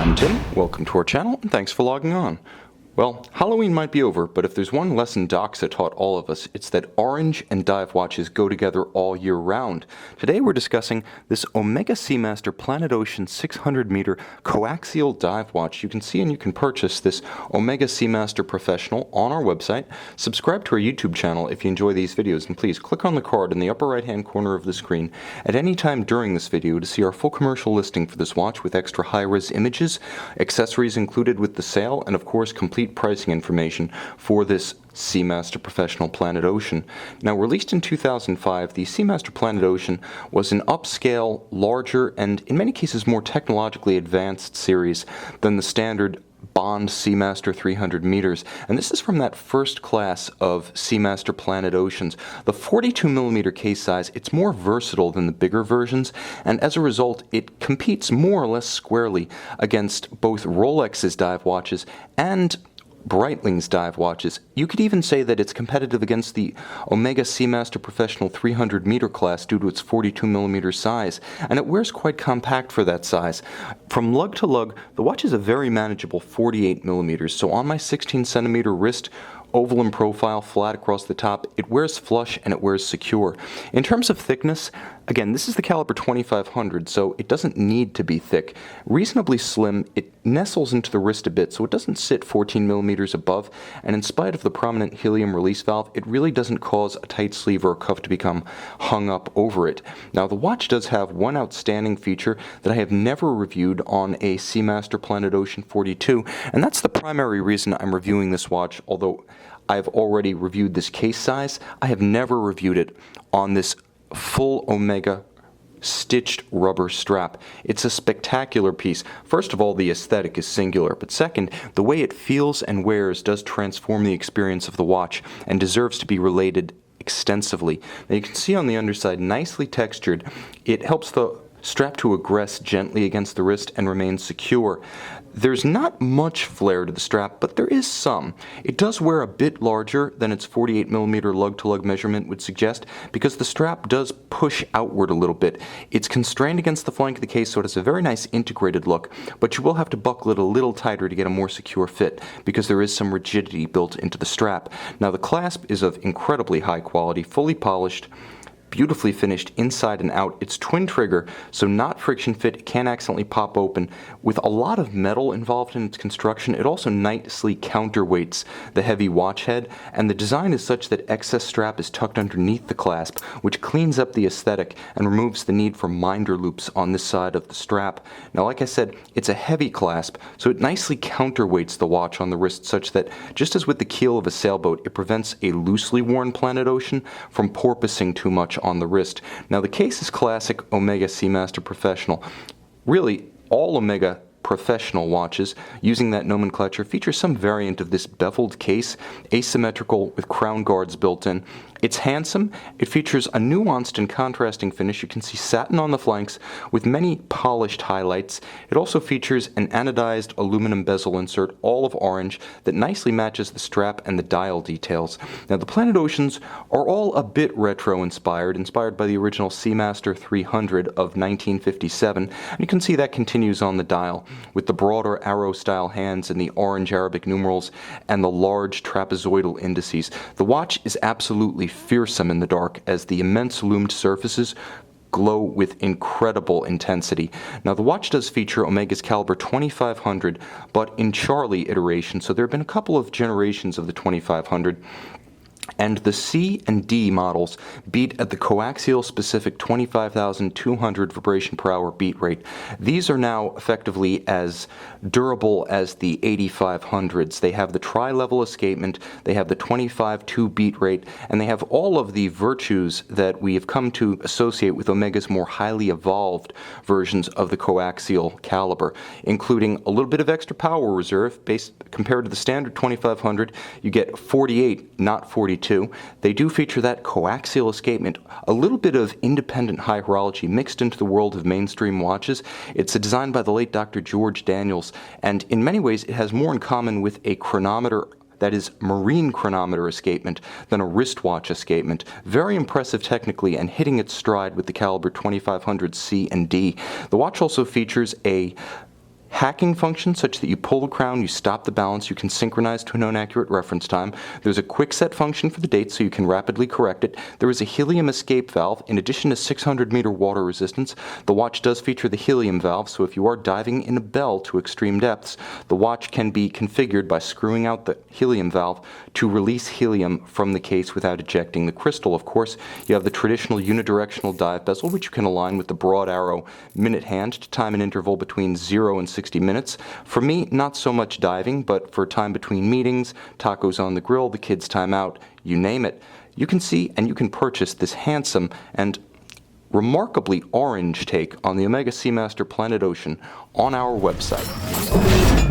I'm Tim, welcome to our channel, and thanks for logging on. Well, Halloween might be over, but if there's one lesson Doxa taught all of us, it's that orange and dive watches go together all year round. Today we're discussing this Omega Seamaster Planet Ocean 600-meter coaxial dive watch. You can see and you can purchase this Omega Seamaster Professional on our website. Subscribe to our YouTube channel if you enjoy these videos, and please click on the card in the upper right-hand corner of the screen at any time during this video to see our full commercial listing for this watch with extra high-res images, accessories included with the sale, and of course complete pricing information for this Seamaster Professional Planet Ocean. Now, released in 2005, the Seamaster Planet Ocean was an upscale, larger, and in many cases more technologically advanced series than the standard Bond Seamaster 300 meters, and this is from that first class of Seamaster Planet Oceans. The 42mm case size, it's more versatile than the bigger versions, and as a result it competes more or less squarely against both Rolex's dive watches and Breitling's dive watches. You could even say that it's competitive against the Omega Seamaster Professional 300 meter class due to its 42mm size, and it wears quite compact for that size. From lug to lug, the watch is a very manageable 48mm, so on my 16cm wrist, oval in profile, flat across the top, it wears flush and it wears secure. In terms of thickness, again, this is the caliber 2500, so it doesn't need to be thick. Reasonably slim, it nestles into the wrist a bit, so it doesn't sit 14mm above, and in spite of the prominent helium release valve, it really doesn't cause a tight sleeve or a cuff to become hung up over it. Now, the watch does have one outstanding feature that I have never reviewed on a Seamaster Planet Ocean 42, and that's the primary reason I'm reviewing this watch. Although I've already reviewed this case size, I have never reviewed it on this full Omega stitched rubber strap. It's a spectacular piece. First of all, the aesthetic is singular, but second, the way it feels and wears does transform the experience of the watch and deserves to be related extensively. Now, you can see on the underside, nicely textured, it helps the strap to aggress gently against the wrist and remain secure. There's not much flare to the strap, but there is some. It does wear a bit larger than its 48mm lug-to-lug measurement would suggest because the strap does push outward a little bit. It's constrained against the flank of the case, so it has a very nice integrated look, but you will have to buckle it a little tighter to get a more secure fit because there is some rigidity built into the strap. Now, the clasp is of incredibly high quality, fully polished, beautifully finished inside and out. It's twin trigger, so not friction fit. It can accidentally pop open. With a lot of metal involved in its construction, it also nicely counterweights the heavy watch head, and the design is such that excess strap is tucked underneath the clasp, which cleans up the aesthetic and removes the need for minder loops on this side of the strap. Now, like I said, it's a heavy clasp, so it nicely counterweights the watch on the wrist such that, just as with the keel of a sailboat, it prevents a loosely worn Planet Ocean from porpoising too much on the wrist. Now, the case is classic Omega Seamaster Professional. Really, all Omega Professional watches using that nomenclature feature some variant of this beveled case, asymmetrical with crown guards built in. It's handsome. It features a nuanced and contrasting finish. You can see satin on the flanks with many polished highlights. It also features an anodized aluminum bezel insert, all of orange, that nicely matches the strap and the dial details. Now, the Planet Oceans are all a bit retro-inspired by the original Seamaster 300 of 1957, and you can see that continues on the dial, with the broader arrow-style hands and the orange Arabic numerals and the large trapezoidal indices. The watch is absolutely fearsome in the dark as the immense loomed surfaces glow with incredible intensity. Now, the watch does feature Omega's caliber 2500, but in Charlie iteration, so there have been a couple of generations of the 2500. And the C and D models beat at the coaxial specific 25,200 vibration per hour beat rate. These are now effectively as durable as the 8500s. They have the tri-level escapement, they have the 25.2 beat rate, and they have all of the virtues that we have come to associate with Omega's more highly evolved versions of the coaxial caliber, including a little bit of extra power reserve. Compared to the standard 2500, you get 48, not 42. They do feature that coaxial escapement, a little bit of independent high horology mixed into the world of mainstream watches. It's a design by the late Dr. George Daniels, and in many ways it has more in common with a chronometer, that is, marine chronometer escapement, than a wristwatch escapement. Very impressive technically and hitting its stride with the caliber 2500 C and D. The watch also features a hacking function such that you pull the crown, you stop the balance, you can synchronize to a known accurate reference time. There's a quick set function for the date so you can rapidly correct it. There is a helium escape valve. In addition to 600-meter water resistance, the watch does feature the helium valve, so if you are diving in a bell to extreme depths, the watch can be configured by screwing out the helium valve to release helium from the case without ejecting the crystal. Of course, you have the traditional unidirectional dive bezel, which you can align with the broad arrow minute hand to time an interval between 0 and 60 minutes. For me, not so much diving, but for time between meetings, tacos on the grill, the kids' time out, you name it. You can see and you can purchase this handsome and remarkably orange take on the Omega Seamaster Planet Ocean on our website.